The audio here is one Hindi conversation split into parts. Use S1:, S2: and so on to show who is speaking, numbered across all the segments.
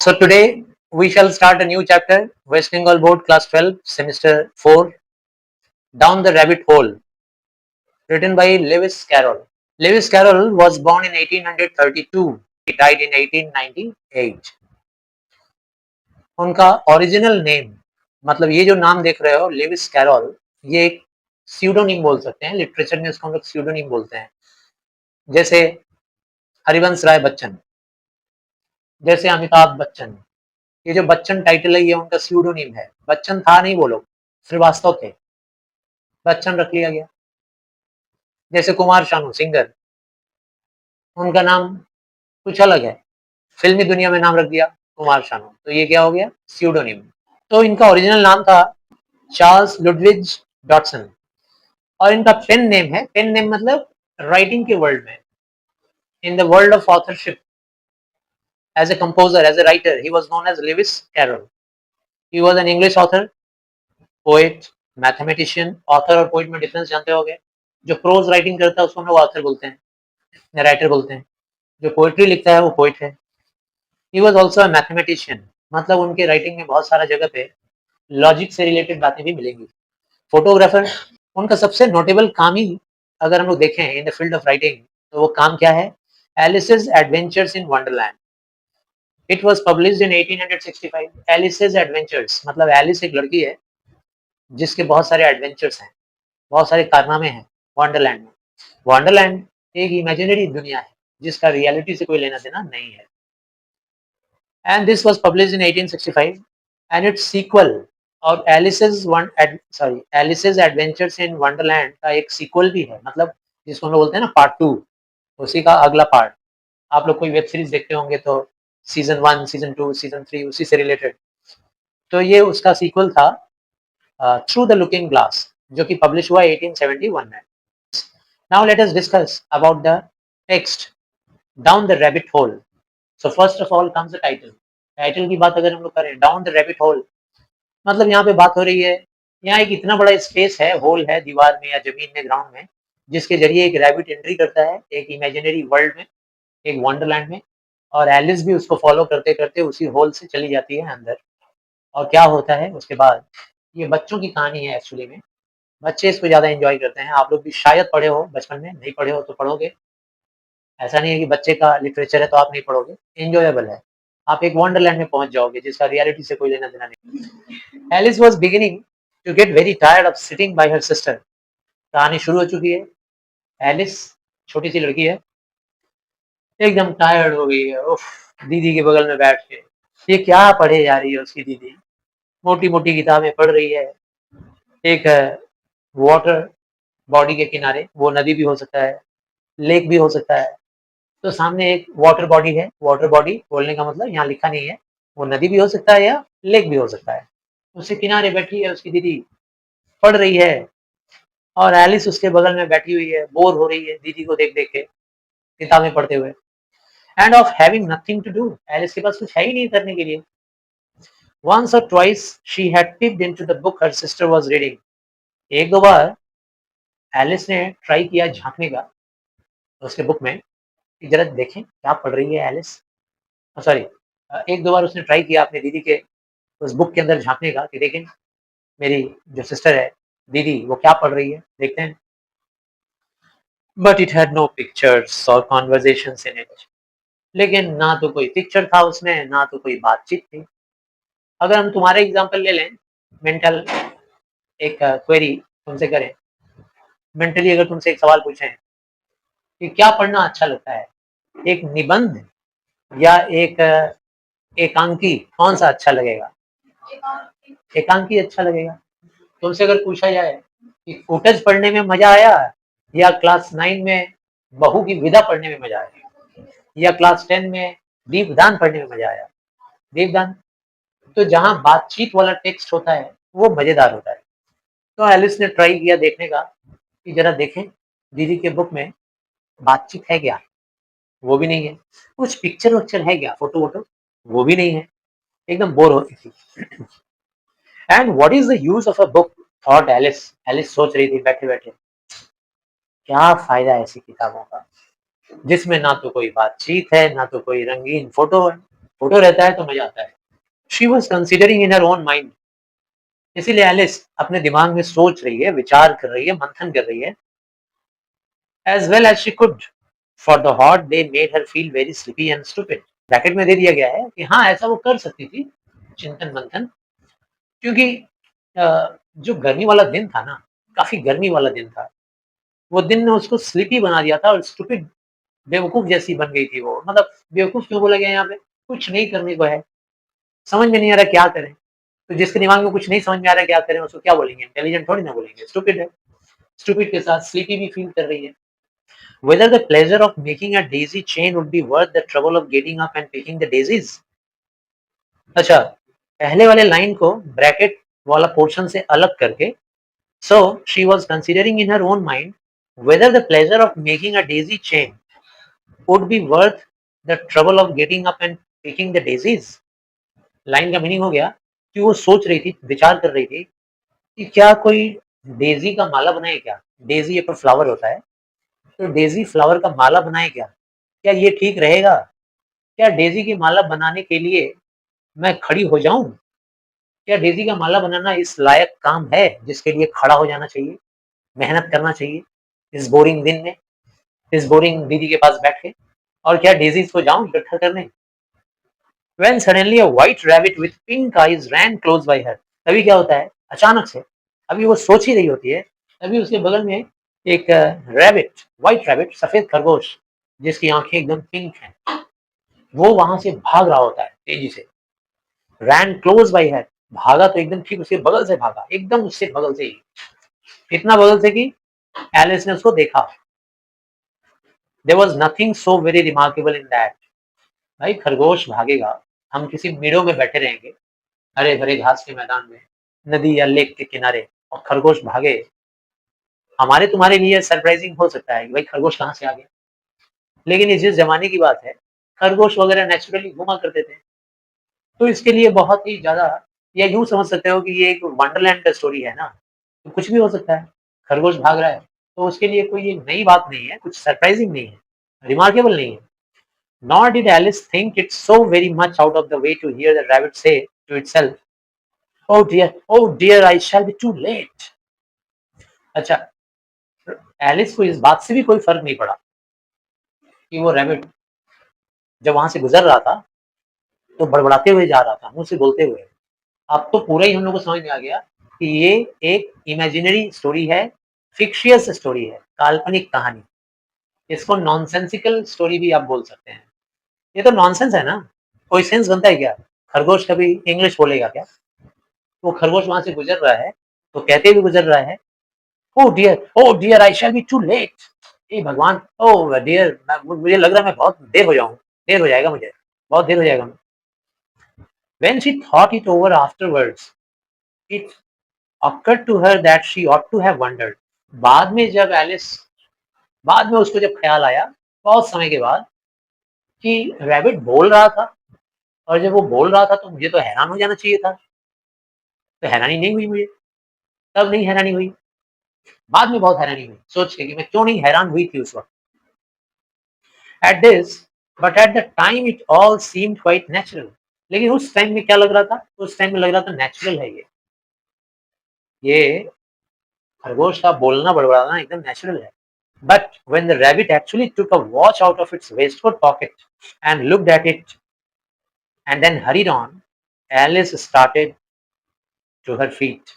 S1: So today we shall start a new chapter, West Bengal Board Class 12, Semester 4, Down the Rabbit Hole, written by Lewis Carroll. Lewis Carroll was born in 1832. He died in 1898. उनका ओरिजिनल नेम, मतलब ये जो नाम देख रहे हो लेविस कैरोल, ये एक स्यूडोनिम बोल सकते हैं। लिटरेचर में इसको हम लोग स्यूडोनिम बोलते हैं। जैसे हरिवंश राय बच्चन, जैसे अमिताभ बच्चन। ये जो बच्चन टाइटल है ये उनका स्यूडोनिम है। बच्चन था नहीं वो लोग, श्रीवास्तव थे, बच्चन रख लिया गया। जैसे कुमार शानू सिंगर, उनका नाम कुछ अलग है, फिल्मी दुनिया में नाम रख दिया कुमार शानू, तो ये क्या हो गया, स्यूडोनिम। तो इनका ओरिजिनल नाम था चार्ल्स लुडविज डॉटसन, और इनका पेन नेम है, पेन नेम मतलब राइटिंग के वर्ल्ड में, in the world of authorship, as a composer, as a writer, he was known as Lewis Carroll. He was an English author, poet, mathematician. Author और पोएट में डिफरेंस जानते होंगे। जो प्रोज राइटिंग करता है उसको हम लोग ऑथर बोलते हैं, राइटर बोलते हैं। जो पोएट्री लिखता है वो पोएट है। He was also a mathematician, मतलब उनके राइटिंग में बहुत सारा जगह पे लॉजिक से रिलेटेड बातें भी मिलेंगी। फोटोग्राफर, उनका सबसे नोटेबल काम ही अगर हम लोग देखें in the field of writing, तो वो काम क्या है, Alice's adventures in Wonderland. It was published in 1865। Alice's adventures मतलब एलिस एक लड़की है जिसके बहुत सारे एडवेंचर्स हैं, बहुत सारे कारनामे हैं वंडरलैंड में। वंडरलैंड एक इमेजिनरी दुनिया है जिसका रियलिटी से कोई लेना देना नहीं है। And this was published in 1865 and its sequel, और एलिसेस एडवेंचर्स इन वंडरलैंड का एक सीक्वल भी है, मतलब जिसको हम लोग बोलते हैं ना पार्ट 2, उसी का अगला पार्ट। आप लोग कोई वेब सीरीज देखते होंगे तो सीजन 1, सीजन 2, सीजन 3 उसी से रिलेटेड, तो ये उसका सीक्वल था थ्रू द लुकिंग ग्लास, जो कि पब्लिश हुआ 1871 में। Now let us discuss about the text down the rabbit whole. So first of all comes the title. Title की बात अगर हम लोग करें, डाउन द रैबिट होल, मतलब यहाँ पे बात हो रही है, यहाँ एक इतना बड़ा स्पेस है, होल है दीवार में या जमीन में, ग्राउंड में, जिसके जरिए एक रैबिट एंट्री करता है एक इमेजिनरी वर्ल्ड में, एक वंडरलैंड में, और एलिस भी उसको फॉलो करते करते उसी होल से चली जाती है अंदर। और क्या होता है उसके बाद, ये बच्चों की कहानी है एक्चुअली में। बच्चे इसको ज़्यादा एंजॉय करते हैं। आप लोग भी शायद पढ़े हो बचपन में, नहीं पढ़े हो तो पढ़ोगे। ऐसा नहीं है कि बच्चे का लिटरेचर है तो आप नहीं पढ़ोगे, एन्जॉयबल है। आप एक वंडरलैंड में पहुँच जाओगे जिसका रियलिटी से कोई लेना-देना नहीं। Alice was beginning to get very tired of sitting by her sister. कहानी शुरू हो चुकी है। एलिस छोटी-सी लड़की है, एकदम टायर्ड हो गई है, उफ़! दीदी के बगल में बैठ के। ये क्या पढ़े जा रही है उसकी दीदी, मोटी-मोटी किताबें पढ़ रही है। एक वाटर बॉडी के किनारे, वो नदी भी हो सकता है, लेक भी हो सकता है। तो सामने एक वाटर बॉडी है, वाटर बॉडी बोलने का मतलब यहाँ लिखा नहीं है, वो नदी भी हो सकता है या लेक भी हो सकता है। उसके किनारे बैठी है उसकी दीदी, पढ़ रही है, और एलिस उसके बगल में बैठी हुई है, बोर हो रही है दीदी को देख-देख के, किताबें पढ़ते हुए। And of having nothing to do, Alice के पास कुछ है ही नहीं करने के लिए। वन्स और twice she had peeped into the book her sister was reading। एक दो बार एलिस ने ट्राई किया झाँकने का उसके बुक में, कि ज़रा देखें क्या पढ़ रही है एलिस। सॉरी, एक दो बार उसने ट्राई किया अपनी दीदी के उस बुक के अंदर झाँकने का, कि देखें मेरी जो सिस्टर है, दीदी, वो क्या पढ़ रही है, देखते हैं। But it had no pictures और कन्वर्सेशंस इन इट। लेकिन ना तो कोई पिक्चर था उसमें, ना तो कोई बातचीत थी। अगर हम तुम्हारा एग्ज़ाम्पल ले लें, मेंटल एक क्वेरी तुमसे करें, मेंटली अगर तुमसे एक सवाल पूछें कि क्या पढ़ना अच्छा लगता है, एक निबंध या एक एकांकी, कौन-सा अच्छा लगेगा? एकांकी अच्छा लगेगा। तुमसे अगर पूछा जाए कि फुटेज पढ़ने में मज़ा आया या क्लास 9 में बहू की विदा पढ़ने में मज़ा आया, या क्लास 10 में दीपदान पढ़ने में मज़ा आया? दीपदान, तो जहाँ बातचीत वाला टेक्स्ट होता है वो मज़ेदार होता है। तो एलिस ने ट्राई किया देखने का, कि ज़रा देखें दीदी के बुक में बातचीत है क्या? वो भी नहीं है। कुछ पिक्चर-विक्चर है क्या, फ़ोटो-वोटो? वो भी नहीं है। एकदम बोर हो रही थी। And what is the use of a book, thought Alice. Alice सोच रही थी बैठे-बैठे, क्या फ़ायदा है ऐसी किताबों का, जिसमें ना तो कोई बातचीत है, ना तो कोई रंगीन फ़ोटो है। फोटो रहता है तो मजा आता है। She was considering in her own mind, इसीलिए एलिस अपने दिमाग में सोच रही है, विचार कर रही है, मंथन कर रही है। As well as she could, for the hot day made her feel very sleepy and stupid. Bracket में दे दिया गया है कि हाँ ऐसा वो कर सकती थी, चिंतन मंथन, क्योंकि जो गर्मी वाला दिन था ना, काफी गर्मी वाला दिन था, वो दिन ने उसको स्लीपी बना दिया था और स्टूपिड, बेवकूफ जैसी बन गई थी वो। मतलब बेवकूफ क्यों बोला गया यहाँ पे, कुछ नहीं करने को है, समझ में नहीं आ रहा क्या करें। तो जिसके दिमाग में कुछ नहीं समझ में आ रहा है क्या करें, उसको क्या बोलेंगे, इंटेलिजेंट थोड़ी ना बोलेंगे, स्टूपिड है। स्टूपिड के साथ स्लीपी भी फील कर रही है। Whether the pleasure of making a daisy chain would be worth the trouble of getting up and picking the daisies. अच्छा, पहले वाले लाइन को ब्रैकेट वाला पोर्शन से अलग करके, so she was considering in her own mind whether the pleasure of making a daisy chain would be worth the trouble of getting up and picking the daisies. Line का मीनिंग हो गया कि वो सोच रही थी, विचार कर रही थी कि क्या कोई डेजी का माला बनाए क्या। डेजी एक फ्लावर होता है, तो डेजी फ्लावर का माला बनाए क्या ये ठीक रहेगा? क्या डेजी की माला बनाने के लिए मैं खड़ी हो जाऊं? क्या डेजी का माला बनाना इस लायक काम है जिसके लिए खड़ा हो जाना चाहिए, मेहनत करना चाहिए इस बोरिंग दिन में, इस बोरिंग दीदी के पास बैठ के? और क्या डेजीज को जाऊं इकट्ठा करने? When suddenly a white rabbit with pink eyes ran close by her. तभी क्या होता है, अचानक से, अभी वो सोच ही रही होती है, तभी उसके बगल में एक रैबिट, व्हाइट रैबिट, सफेद खरगोश जिसकी आंखें एकदम पिंक हैं, वो वहां से भाग रहा होता है तेजी से। रैन क्लोज बाई है, भागा तो एकदम ठीक उसके बगल से भागा, एकदम उससे बगल से ही, इतना बगल से कि एलिस ने उसको देखा। There was nothing so very remarkable in that. भाई खरगोश भागेगा, हम किसी मेड़ों में बैठे रहेंगे, हरे भरे घास के मैदान में, नदी या लेक के किनारे, और खरगोश भागे, हमारे तुम्हारे लिए सरप्राइजिंग हो सकता है कि भाई खरगोश कहाँ से आ गया। लेकिन ये जिस जमाने की बात है, खरगोश वगैरह नेचुरली घुमा करते थे, तो इसके लिए बहुत ही ज्यादा, या यूं समझ सकते हो कि ये एक वंडरलैंड का स्टोरी है ना, तो कुछ भी हो सकता है। खरगोश भाग रहा है तो उसके लिए कोई ये नई बात नहीं है, कुछ सरप्राइजिंग नहीं है, रिमार्केबल नहीं है। Nor did Alice think it so very much out of the way to hear the rabbit say to itself, oh dear, I shall be too late. अच्छा, एलिस को इस बात से भी कोई फर्क नहीं पड़ा कि वो रैबिट जब वहां से गुजर रहा था तो बड़बड़ाते हुए जा रहा था, मुंह से बोलते हुए। अब तो पूरा ही हम लोग को समझ में आ गया कि ये एक इमेजिनरी स्टोरी है, फिक्शियस स्टोरी है, काल्पनिक कहानी। इसको नॉनसेंसिकल स्टोरी भी आप बोल सकते हैं। ये तो नॉनसेंस है ना, कोई सेंस बनता है क्या? खरगोश कभी इंग्लिश बोलेगा क्या? वो खरगोश वहां से गुजर रहा है तो कहते हुए गुजर रहा है, oh dear I shall be too late. ए भगवान, ओ डियर, मुझे लग रहा है मैं बहुत देर हो जाऊं, देर हो जाएगा मुझे, बहुत देर हो जाएगा। When she thought it over afterwards, it occurred to her that she ought to have wondered. बाद में जब एलिस, बाद में उसको जब ख्याल आया, बहुत समय के बाद, कि रैबिट बोल रहा था, और जब वो बोल रहा था तो मुझे तो हैरान हो जाना चाहिए था, तो हैरानी नहीं हुई मुझे, तब नहीं हैरानी हुई, बाद में बहुत हैरानी हुई सोच के कि मैं क्यों नहीं हैरान हुई थी उस वक्त। At this, but at the time it all seemed quite natural. लेकिन उस टाइम में क्या लग रहा था, उस टाइम में लग रहा था नेचुरल है ये खरगोश का बोलना बड़बड़ाना एकदम नेचुरल है। But when the rabbit actually took a watch out of its waistcoat pocket and looked at it and then hurried on, Alice started to her feet,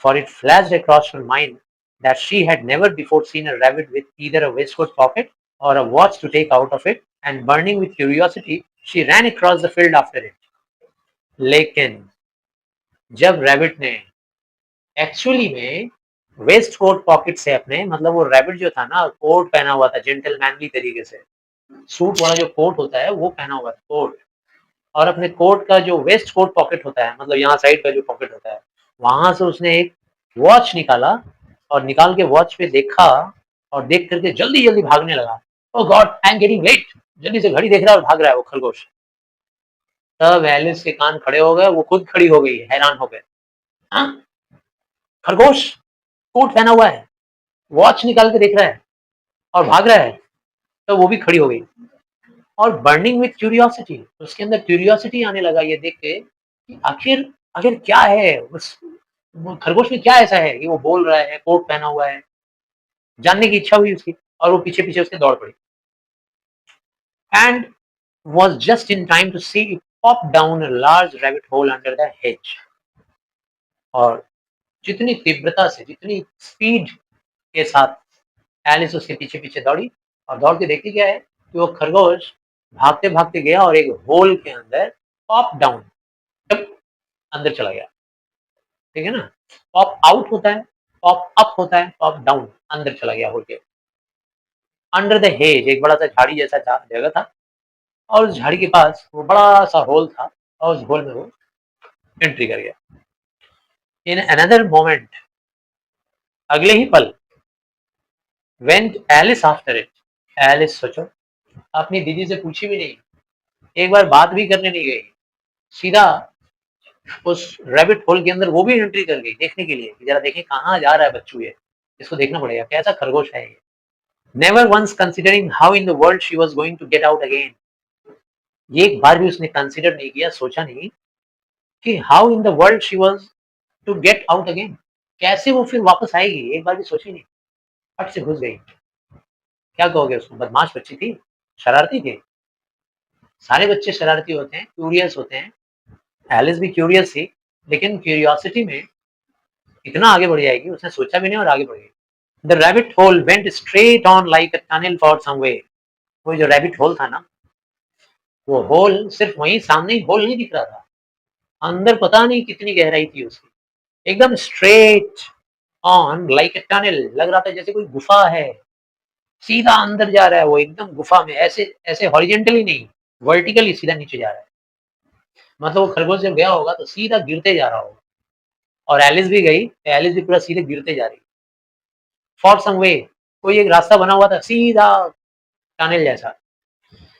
S1: for it flashed across her mind that she had never before seen a rabbit with either a waistcoat pocket or a watch to take out of it, and burning with curiosity, she ran across the field after it. लेकिन जब रैबिट ने एक्चुअली में वेस्ट कोट पॉकेट से अपने, मतलब वो रैबिट जो था ना, कोट पहना हुआ था जेंटलमैनली तरीके से, सूट वाला जो कोट होता है वो पहना हुआ था कोट, और अपने कोट का जो वेस्ट कोट पॉकेट होता है, मतलब यहाँ साइड का जो पॉकेट होता है, वहां से उसने एक वॉच निकाला, और निकाल के वॉच पे देखा, और देख करके जल्दी जल्दी भागने लगा। Oh God, I am getting late. जल्दी से घड़ी देख रहा है और भाग रहा है वो खरगोश। तब एलिस के कान खड़े हो गए, वो खुद खड़ी हो गई, हैरान हो गए। हाँ, खरगोश कोट पहना हुआ है, वॉच निकाल के देख रहा है और भाग रहा है, तो वो भी खड़ी हो गई। और बर्निंग विथ क्यूरियोसिटी, उसके अंदर क्यूरियोसिटी आने लगा ये देख के कि आखिर आखिर क्या है उस वो खरगोश में, क्या ऐसा है कि वो बोल रहा है, कोट पहना हुआ है, जानने की इच्छा हुई उसकी और वो पीछे-पीछे उसके दौड़ पड़ी। And was just in time to see it pop down a large rabbit hole under the hedge। और जितनी तीव्रता से, जितनी स्पीड के साथ एलिस उसके पीछे-पीछे दौड़ी और दौड़ के देखती क्या है कि वो खरगोश भागते-भागते गया और एक होल के अंदर पॉप डाउन, टप अंदर चला गया। ठीक है ना? पॉप आउट होता है, पॉप अप होता है, पॉप डाउन अंदर चला गया होल के। अंडर द हेज एक बड़ा-सा झाड़ी जैसा जगह था और उस झाड़ी के पास वो बड़ा-सा होल था और उस होल में वो एंट्री कर गया। इन अनदर मोमेंट, अगले ही पल, went Alice after it. Alice सोचो, अपनी दीदी से पूछी भी नहीं, एक बार बात भी करने नहीं गई, सीधा उस रैबिट होल के अंदर वो भी एंट्री कर गई देखने के लिए कि जरा देखें कहाँ जा रहा है बच्चू ये, इसको देखना पड़ेगा कैसा खरगोश है ये। Never once considering how in the world she was going to get out again. ये एक बार भी उसने कंसिडर नहीं किया, सोचा नहीं कि how in the world she was to get out again, कैसे वो फिर वापस आएगी, एक बार भी सोची नहीं, फट से घुस गई। क्या कहोगे उसको, बदमाश बच्ची थी, शरारती थी। सारे बच्चे शरारती होते हैं, क्यूरियस होते हैं, एलिस भी क्यूरियस थी, लेकिन क्यूरियोसिटी में इतना आगे बढ़ जाएगी उसने सोचा भी नहीं और आगे बढ़ गई। The rabbit hole went straight on like a tunnel for some way. वो जो रैबिट होल था ना, वो होल सिर्फ वहीं सामने ही होल नहीं दिख रहा था, अंदर पता नहीं कितनी गहराई थी उसकी, एकदम straight on like a tunnel, लग रहा था जैसे कोई गुफा है, सीधा अंदर जा रहा है वो एकदम गुफा में, ऐसे ऐसे हॉरिजेंटली नहीं, वर्टिकली सीधा नीचे जा रहा है। मतलब वो खरगोश जब गया होगा तो सीधा गिरते जा रहा होगा और एलिस भी गई तो एलिस भी पूरा सीधे गिरते जा रही। फॉर सम वे, कोई एक रास्ता बना हुआ था सीधा टनल जैसा,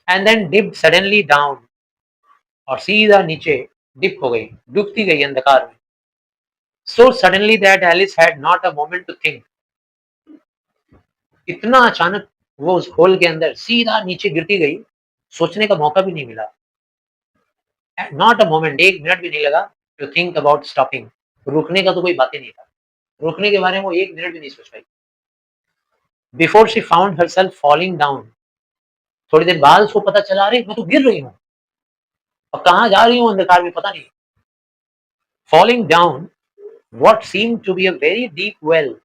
S1: and then dipped suddenly down, और सीधा नीचे डिप हो गई, डूबती गई अंधकार में। So suddenly that Alice had not a moment to think. इतना अचानक वो उस होल के अंदर सीधा नीचे गिरती गई, सोचने का मौका भी नहीं मिला। नॉट अ मोमेंट, एक मिनट भी नहीं लगा टू थिंक अबाउट स्टॉपिंग। रुकने का तो कोई बात ही नहीं था, रुकने के बारे में वो एक मिनट भी नहीं सोच पाई। Before she found herself falling down, थोड़ी देर बाद उसको पता चला, अरे मैं तो गिर रही हूँ, अब कहाँ जा रही हूँ अंधकार में पता नहीं। Falling down what seemed to be a very deep well,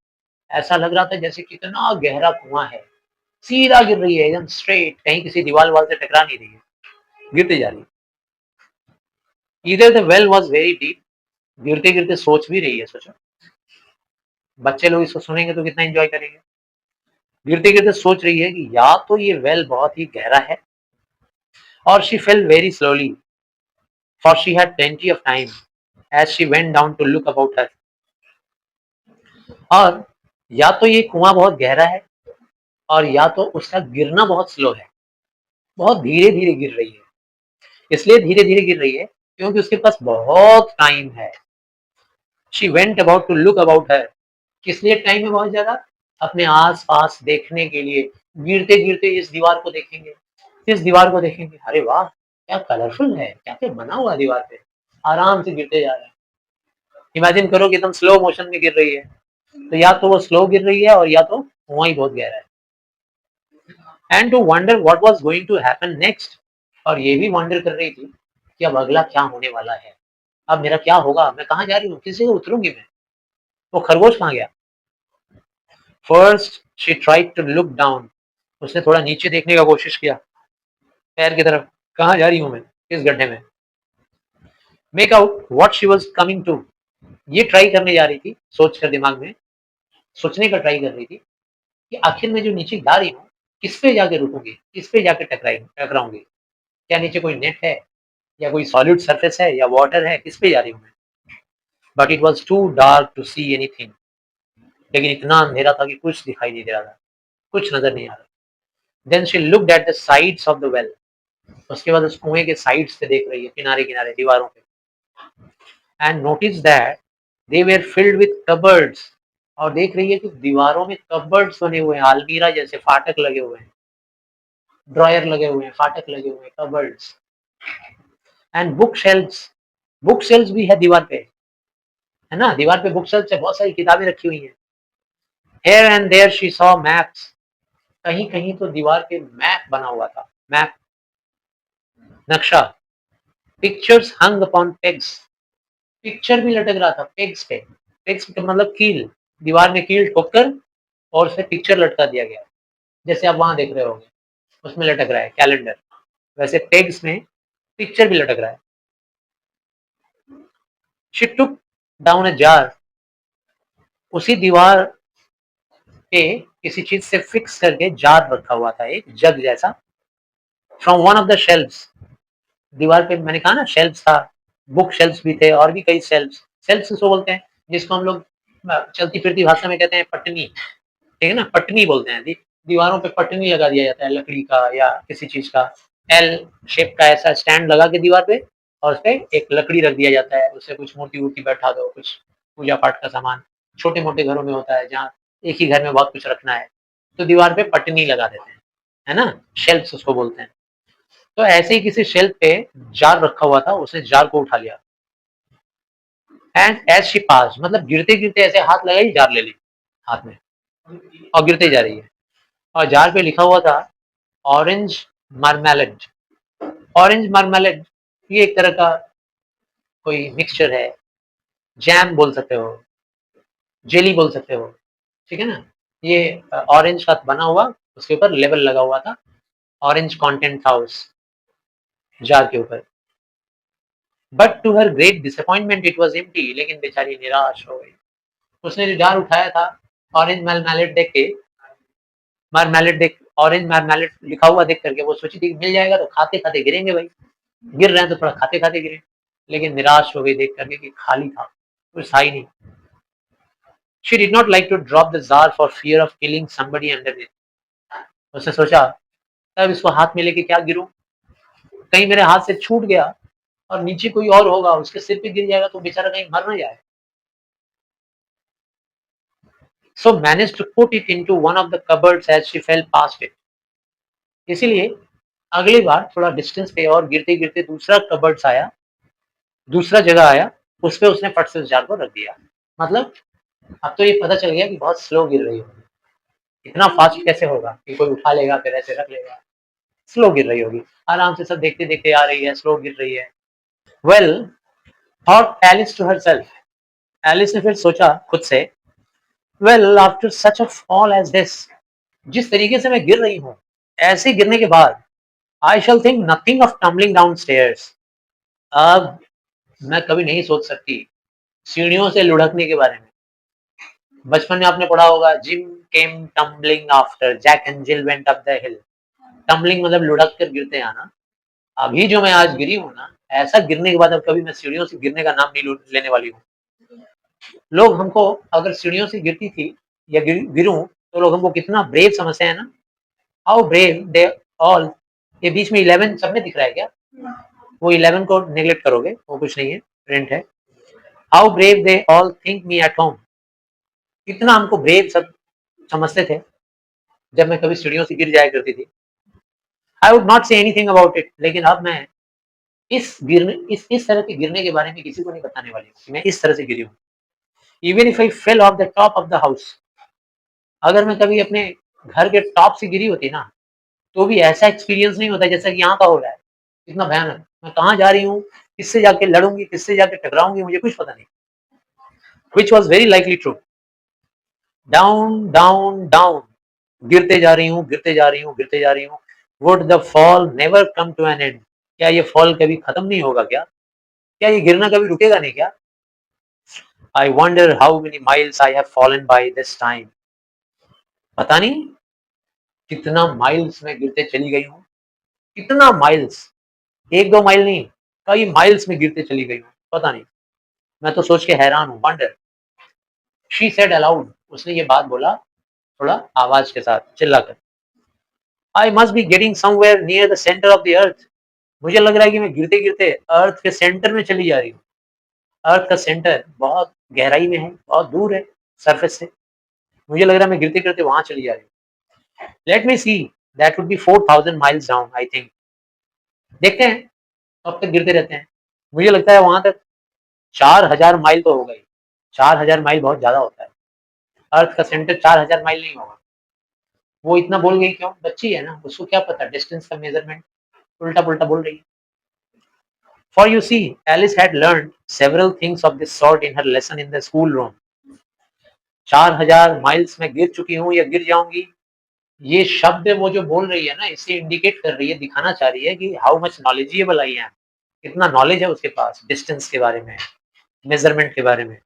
S1: ऐसा लग रहा था जैसे कितना गहरा कुआं है, सीधा गिर रही है एकदम स्ट्रेट, कहीं किसी दीवार वाल से टकरा नहीं रही है, गिरते जा रही है। इधर the well was very deep, गिरते गिरते सोच भी रही है, सोचो बच्चे लोग इसको सुनेंगे तो कितना एंजॉय करेंगे। गिरते गिरते सोच रही है कि या तो ये वेल बहुत ही गहरा है, और she fell very slowly for she had plenty of time as she went down to look about her. और या तो ये कुआं बहुत गहरा है और या तो उसका गिरना बहुत स्लो है, बहुत धीरे धीरे गिर रही है। इसलिए धीरे धीरे गिर रही है क्योंकि उसके पास बहुत टाइम है। She went about to look about her, किस लिए टाइम है बहुत ज्यादा, अपने आस पास देखने के लिए, गिरते गिरते इस दीवार को देखेंगे, इस दीवार को देखेंगे, अरे वाह क्या कलरफुल है, क्या क्या बना हुआ दीवार पे, आराम से गिरते जा रहा है। इमेजिन करो कि एकदम स्लो मोशन में गिर रही है, तो या तो वो स्लो गिर रही है और या तो कुआं ही बहुत गहरा है। And to wonder what was going to happen next, और ये भी वंडर कर रही थी कि अब अगला क्या होने वाला है, अब मेरा क्या होगा, मैं कहाँ जा रही हूँ, किसी को उतरूंगी मैं, वो खरगोश कहाँ गया। First she tried to look down, उसने थोड़ा नीचे देखने का कोशिश किया, पैर की तरफ, कहाँ जा रही हूँ मैं, किस गड्ढे में। Make out what she was coming to, ये ट्राई करने जा रही थी, सोच कर दिमाग में सोचने का ट्राई कर रही थी कि आखिर मैं जो नीचे जा रही हूँ किस पे जाके रुकूंगी, किस पे जाके टकराऊंगी, क्या नीचे कोई नेट है या कोई सॉलिड सरफेस है या वाटर है, किस पे जा रही हूँ मैं। But it was too dark to see anything, लेकिन इतना अंधेरा था कि कुछ दिखाई नहीं दे रहा था, कुछ नजर नहीं आ रहा। Then she looked at the sides of the well, उसके बाद उस कुएं के साइड्स पे देख रही है, किनारे किनारे दीवारों पे, and notice that they were filled with cupboards, और देख रही है कि दीवारों में कबर्ड्स बने हुए हैं, अलमीरा जैसे फाटक लगे हुए हैं। ड्रॉयर लगे हुए हैं, फाटक लगे हुए हैं, cupboards and book shelves. Book shelves भी है दीवार पे, है ना, दीवार पे बुक शेल्फ्स है, बहुत सारी किताबें रखी हुई हैं। Here and there she saw maps। कहीं कहीं तो दीवार पे मैप बना हुआ था, मैप, नक्शा। पिक्चर्स हंग अपॉन पेग्स। पिक्चर भी लटक रहा था पेग्स पे। पेग्स का मतलब कील, दीवार में कील ठोककर और उस पे पिक्चर लटका दिया गया, जैसे आप वहां देख रहे होंगे उसमें लटक रहा है कैलेंडर, वैसे पेग्स में पिक्चर भी लटक रहा है। She took down a jar। उसी दीवार पे किसी चीज से फिक्स करके जार रखा हुआ था, एक जग जैसा। From one of the shelves. दीवार पे मैंने कहा ना शेल्फ्स था, बुक शेल्फ्स भी थे और भी कई शेल्फ्स। शेल्फ्स किसको बोलते हैं, जिसको हम लोग चलती फिरती भाषा में कहते हैं पटनी, ठीक है ना, पटनी बोलते हैं। दीवारों पे पटनी लगा दिया जाता है लकड़ी का या किसी चीज का, एल शेप का ऐसा स्टैंड लगा के दीवार पे, और उस पे एक लकड़ी रख दिया जाता है, उससे कुछ मूर्ति वूर्ति बैठा दो, कुछ पूजा पाठ का सामान। छोटे मोटे घरों में होता है जहाँ एक ही घर में बहुत कुछ रखना है, तो दीवार पे पटनी लगा देते हैं, है ना, शेल्फ्स उसको बोलते हैं। तो ऐसे ही किसी शेल्फ पे जार रखा हुआ था, उसने जार को उठा लिया। एंड एज शी पास, मतलब गिरते गिरते ऐसे हाथ लगाई, जार ले ली हाथ में और गिरते जा रही है। और जार पे लिखा हुआ था ऑरेंज मार्मेलेड। ऑरेंज मार्मेलेड ये एक तरह का कोई मिक्सचर है, जैम बोल सकते हो, जेली बोल सकते हो, ठीक है ना। ये ऑरेंज का बना हुआ, उसके ऊपर लेबल लगा हुआ था, ऑरेंज कंटेंट था उस जार के ऊपर। But to her great disappointment it was empty. लेकिन बेचारी निराश हो गई। उसने जो जार उठाया था, ऑरेंज मार्मेलेड देख के, मार्मेलेड देख, ऑरेंज मार्मेलेड लिखा हुआ देख करके वो सोची थी मिल जाएगा तो खाते खाते गिरेंगे भाई, गिर रहे हैं तो थोड़ा खाते खाते गिरे। लेकिन निराश हो गई देख करके कि खाली था, कुछ था ही नहीं। She did not like to drop the jar for fear of killing somebody underneath। उसने सोचा तब इसको हाथ में लेके क्या गिरूं, कहीं मेरे हाथ से छूट गया और नीचे कोई और होगा, उसके सिर पे गिर जाएगा तो बेचारा कहीं मर ना जाए। So managed to put it into one of the cupboards as she fell past it। इसीलिए अगली बार थोड़ा डिस्टेंस पे और गिरते गिरते दूसरा कबर्ड्स आया, दूसरा जगह आया, उस पे उसने फट से उस जार को रख दिया। मतलब अब तो ये पता चल गया कि बहुत स्लो गिर रही होगी, इतना फास्ट कैसे होगा कि कोई उठा लेगा फिर ऐसे रख लेगा। स्लो गिर रही होगी, आराम से सब देखते देखते आ रही है, स्लो गिर रही है। Well thought Alice to herself. Alice ने फिर सोचा खुद से, well after such a fall as this, जिस तरीके से मैं गिर रही हूँ, ऐसे गिरने के बाद, I shall think nothing of tumbling down stairs. अब मैं कभी नहीं सोच सकती सीढ़ियों से लुढ़कने के बारे में। बचपन में आपने पढ़ा होगा, Jim came tumbling after Jack and Jill went up the hill. Tumbling मतलब लुढ़क कर गिरते आना। अभी जो मैं आज गिरी हूँ ना, ऐसा गिरने के बाद अब कभी मैं सीढ़ियों से गिरने का नाम नहीं लेने वाली हूँ। लोग हमको अगर सीढ़ियों से गिरती थी या गिरूं तो लोग हमको कितना ब्रेव समझते हैं ना, हाउ ब्रेव दे ऑल। ये बीच में 11 सब में दिख रहा है क्या, वो 11 को नेग्लेक्ट करोगे, वो कुछ नहीं है, प्रिंट है। How brave they all think me at home. कितना हमको ब्रेव सब समझते थे जब मैं कभी सीढ़ियों से गिर जाया करती थी। I would not say anything about it. लेकिन अब मैं इस तरह के गिरने के बारे में किसी को नहीं बताने वाली हूँ कि मैं इस तरह से गिरी हूँ। Even if I fell off the top of the house, अगर मैं कभी अपने घर के टॉप से गिरी होती ना, तो भी ऐसा एक्सपीरियंस नहीं होता जैसा कि यहाँ का हो रहा है। इतना भयानक, मैं कहाँ जा रही हूँ, किससे जाके लड़ूंगी, किससे जाके टकराऊंगी, मुझे कुछ पता नहीं। Which was very likely true. Down down down, गिरते जा रही हूँ, गिरते जा रही हूँ, गिरते जा रही हूँ। Would the fall never come to an end. क्या ये फॉल कभी खत्म नहीं होगा क्या, क्या ये गिरना कभी रुकेगा नहीं क्या। I wonder how many miles I have fallen by this time. पता नहीं कितना माइल्स में गिरते चली गई हूँ, कितना माइल्स, एक दो माइल नहीं, कई माइल्स में गिरते चली गई हूँ, पता नहीं। मैं तो सोच के हैरान हूँ, वंडर। शी सेड अलाउड, उसने ये बात बोला थोड़ा आवाज के साथ, चिल्लाकर। I must be getting somewhere near the centre of the earth. मुझे लग रहा है कि मैं गिरते गिरते अर्थ के सेंटर में चली जा रही हूँ। अर्थ का सेंटर बहुत गहराई में है, बहुत दूर है सरफेस से। मुझे लग रहा है मैं गिरते गिरते वहां चली जा रही हूँ। Let me see, that would be 4000 miles down I think. देखते हैं कब तक गिरते रहते हैं। मुझे लगता है वहां तक 4000 माइल तो हो गई। 4000 माइल बहुत ज्यादा होता है। अर्थ का सेंटर 4000 माइल नहीं होगा। वो इतना बोल गई क्यों? बच्ची है ना, उसको क्या पता डिस्टेंस का मेजरमेंट। उल्टा पुल्टा बोल रही है। For you see, Alice had learned several things of this sort in her lesson in the schoolroom. 4000 miles में गिर चुकी हूँ या गिर जाऊंगी, ये शब्द वो जो बोल रही है ना, इसे इंडिकेट कर रही है, दिखाना चाह रही है कि how much knowledgeable I am. कितना नॉलेज है उसके पास डिस्टेंस के बारे में, मेजरमेंट के बारे में।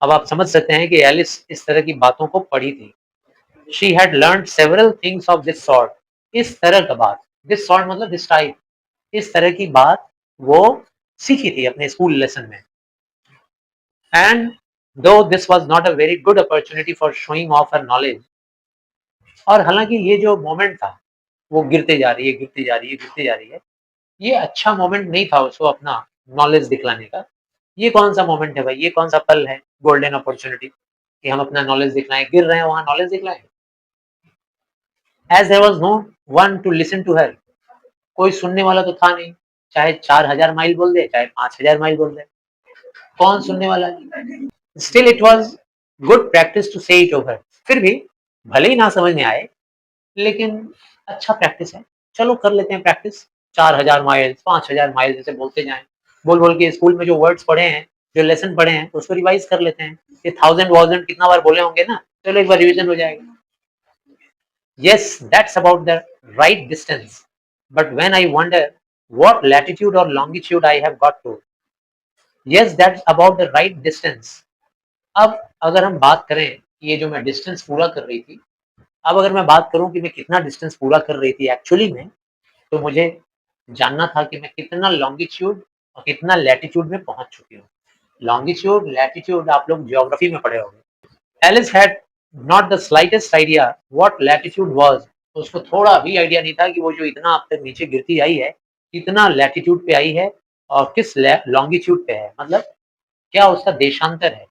S1: अब आप समझ सकते हैं कि एलिस इस तरह की बातों को पढ़ी थी। She had learn several things of this sort. इस तरह का बात, दिस सॉर्ट मतलब दिस टाइप, इस तरह की बात वो सीखी थी अपने स्कूल लेसन में। एंड दो this was not a very good opportunity for showing of her knowledge. और हालांकि ये जो मोमेंट था, वो गिरते जा रही है, गिरती जा रही है, गिरती जा रही है, ये अच्छा मोमेंट नहीं था उसको अपना नॉलेज दिखलाने का। ये कौन सा मोमेंट है भाई? ये कौन सा पल है गोल्डन अपॉर्चुनिटी कि हम अपना नॉलेज दिखलाएं? गिर रहे हैं वहां नॉलेज दिखलाएं। As there was no one to listen to her. कोई सुनने वाला तो था नहीं। चाहे 4000 माइल बोल दे, चाहे 5000 माइल बोल दे, कौन सुनने वाला है? Still it was good practice to say it over. फिर भी भले ही ना समझ में आए, लेकिन अच्छा प्रैक्टिस है। चलो कर लेते हैं प्रैक्टिस। 4000 माइल, 5000 माइल जैसे बोलते जाएं, बोल बोल के स्कूल में जो वर्ड्स पढ़े हैं, जो लेसन पढ़े हैं, उसको रिवाइज कर लेते हैं। ये थाउजेंड वाउजेंड कितना बार बोले होंगे ना, चलो एक बार रिवीजन हो जाएगा। Yes, that's about the right distance. But when I wonder what latitude or longitude I have got to, yes, that's about the right distance. अब अगर हम बात करें कि ये जो मैं डिस्टेंस पूरा कर रही थी, अब अगर मैं बात करूं कि मैं कितना डिस्टेंस पूरा कर रही थी एक्चुअली में, तो मुझे जानना था कि मैं कितना लॉन्गिट्यूड और कितना लैटिट्यूड में पहुंच चुकी हूँ। लॉन्गिट्यूड, लैटिट्यूड आप लोग जियोग्राफी में पढ़े होंगे। Alice had not the slightest idea what latitude was. उसको थोड़ा भी आइडिया नहीं था कि वो जो इतना अब तक नीचे गिरती आई है, कितना लैटिट्यूड पे आई है और किस लॉन्गिट्यूड पे है, मतलब क्या उसका देशांतर है,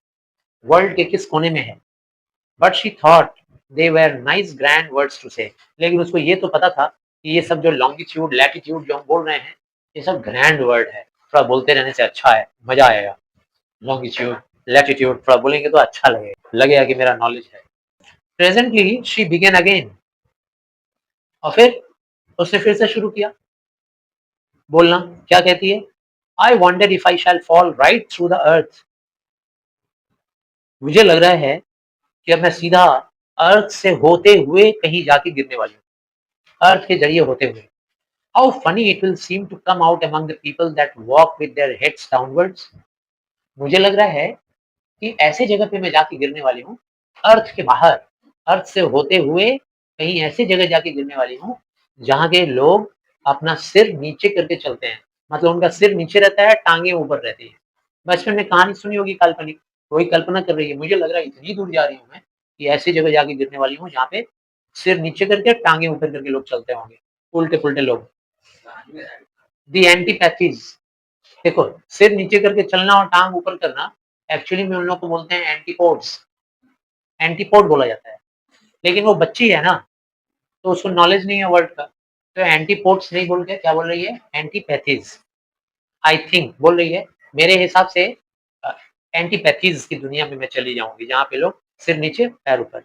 S1: वर्ल्ड के किस कोने में है। But she thought they were nice grand words to say. लेकिन उसको ये तो पता था कि ये सब जो लॉन्गिट्यूड लैटिट्यूड जो हम बोल रहे हैं, ये सब ग्रैंड वर्ड है, थोड़ा बोलते रहने से अच्छा है, मजा आएगा। लॉन्गिट्यूड लैटिट्यूड थोड़ा बोलेंगे तो अच्छा लगेगा, लगेगा कि मेरा नॉलेज है। Presently she began again. और फिर उसने फिर से शुरू किया बोलना। क्या कहती है? I wonder if I shall fall right through the earth. मुझे लग रहा है कि अब मैं सीधा अर्थ से होते हुए कहीं जाके गिरने वाली हूँ, अर्थ के जरिए होते हुए। How funny it will seem to come out among the people that walk with their heads downwards. मुझे लग रहा है कि ऐसे जगह पे मैं जाके गिरने वाली हूँ, अर्थ के बाहर, अर्थ से होते हुए कहीं ऐसी जगह जाके गिरने वाली हूँ जहाँ के लोग अपना सिर नीचे करके चलते हैं। मतलब उनका सिर नीचे रहता है, टांगे ऊपर रहती है। बचपन में कहानी सुनी होगी काल्पनिक, वही कल्पना कर रही है। मुझे लग रहा है इतनी दूर जा रही हूँ मैं कि ऐसी जगह जाके गिरने वाली हूँ जहाँ पे सिर नीचे करके टांगे ऊपर करके लोग चलते होंगे, उल्टे पुल्टे लोग। दी एंटीपैथीज। देखो, सिर नीचे करके चलना और टांग ऊपर करना एक्चुअली में उन लोग को बोलते हैं एंटीपोड्स। एंटीपोड बोला जाता है। लेकिन वो बच्ची है ना, तो उसको नॉलेज नहीं है वर्ड का, तो एंटीपोड्स नहीं बोल के क्या बोल रही है? एंटीपैथीज आई थिंक बोल रही है। मेरे हिसाब से एंटीपैथीज की दुनिया में मैं चली जाऊंगी जहाँ पे लोग सिर नीचे पैर ऊपर।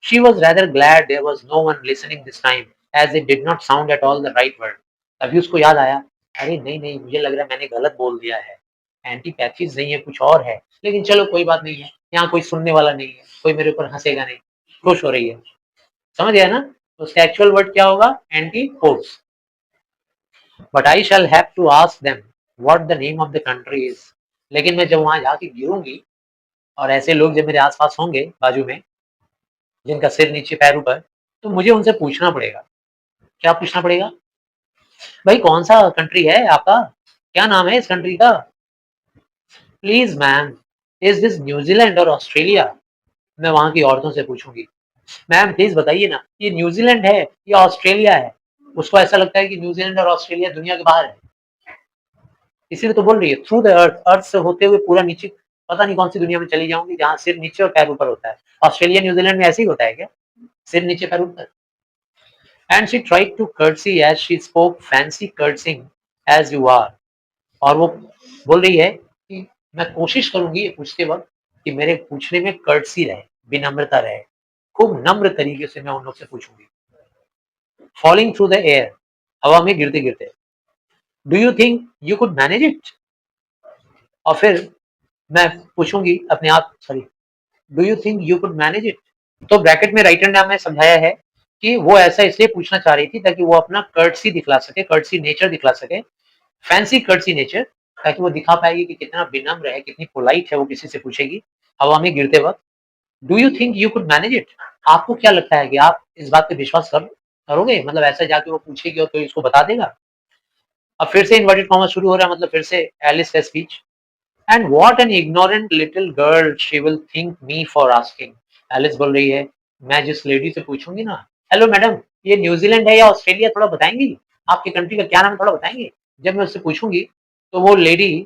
S1: She was rather glad there was no one listening this time as it did not sound at all the right word. तभी उसको याद आया, अरे नहीं नहीं, मुझे लग रहा है मैंने गलत बोल दिया है, एंटीपैथीज नहीं है, कुछ और है। लेकिन चलो कोई बात नहीं है, यहाँ कोई सुनने वाला नहीं है, कोई मेरे ऊपर हंसेगा नहीं। खुश हो रही है। समझ गया ना? तो उसका एक्चुअल वर्ड क्या होगा? Antipodes. But I shall have to ask them what the name of the country is. लेकिन मैं जब वहां जाके गिरूंगी और ऐसे लोग जब मेरे आसपास होंगे बाजू में, जिनका सिर नीचे पैर ऊपर, तो मुझे उनसे पूछना पड़ेगा। क्या पूछना पड़ेगा? भाई कौन सा कंट्री है आपका, क्या नाम है इस कंट्री का? Please ma'am, is this New Zealand और ऑस्ट्रेलिया? मैं वहां की औरतों से पूछूंगी, मैम प्लीज बताइए ना, ये न्यूजीलैंड है या ऑस्ट्रेलिया है? उसको ऐसा लगता है कि न्यूजीलैंड और ऑस्ट्रेलिया दुनिया के बाहर है, इसीलिए तो बोल रही है थ्रू द अर्थ, अर्थ से होते हुए पूरा नीचे, पता नहीं कौन सी दुनिया में चली जाऊंगी जहाँ सिर नीचे और पैर ऊपर होता है। ऑस्ट्रेलिया न्यूजीलैंड में ऐसे ही होता है क्या, सिर नीचे पैर ऊपर? And she tried to curtsey as she spoke fancy curtseying as you are. और वो बोल रही है कि मैं कोशिश करूंगी ये पूछते वक्त कि मेरे पूछने में कर्टसी रहे, विनम्रता रहे, खूब नम्र तरीके से मैं उन लोग से पूछूंगी। फॉलिंग थ्रू द एयर, हवा में गिरते गिरते, do you think you could manage it. और फिर मैं पूछूंगी अपने आप, sorry, do you think you could manage it. तो ब्रैकेट में राइटर ने हमें समझाया है कि वो ऐसा इसलिए पूछना चाह रही थी ताकि वो अपना कर्टसी दिखला सके, कर्टसी नेचर दिखला सके, फैंसी कर्टसी नेचर, ताकि वो दिखा पाएगी कि कितना विनम्र है, कितनी पोलाइट है वो किसी से पूछेगी हवा में गिरते वक्त। Do you think you could manage it, आपको क्या लगता है कि आप इस बात पे विश्वास करोगे, मतलब ऐसा जाके वो पूछेगी और तो इसको बता देगा। अब फिर से इन्वर्टेड कॉमा शुरू हो रहा है, मतलब फिर से एलिस का speech. And what an ignorant little girl she will think me for asking. Alice बोल रही है, मैं जिस लेडी से पूछूंगी ना, हेलो मैडम, ये न्यूजीलैंड है या ऑस्ट्रेलिया, थोड़ा बताएंगी, आपकी कंट्री का क्या नाम है, थोड़ा बताएंगे। जब मैं उससे पूछूंगी तो वो लेडी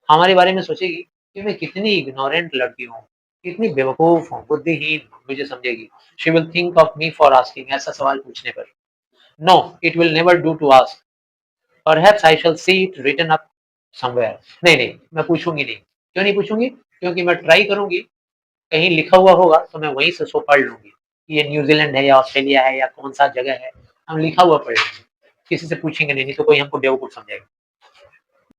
S1: हमारे बारे में सोचेगी कि मैं कितनी इग्नोरेंट लड़की हूँ, कितनी बेवकूफ हूँ, बुद्धिहीन हूँ, मुझे समझेगी। She will think of me for asking, ऐसा सवाल पूछने पर। No, it will never do to ask, perhaps I shall see it written up somewhere. नहीं नहीं, मैं पूछूंगी नहीं। क्यों नहीं पूछूंगी? क्योंकि मैं ट्राई करूंगी, कहीं लिखा हुआ होगा तो मैं वहीं से सो पढ़ लूंगी कि ये न्यूजीलैंड है या ऑस्ट्रेलिया है या कौन सा जगह है, हम लिखा हुआ पढ़ लेंगे, किसी से पूछेंगे नहीं, नहीं तो कोई हमको बेवकूफ समझेगा।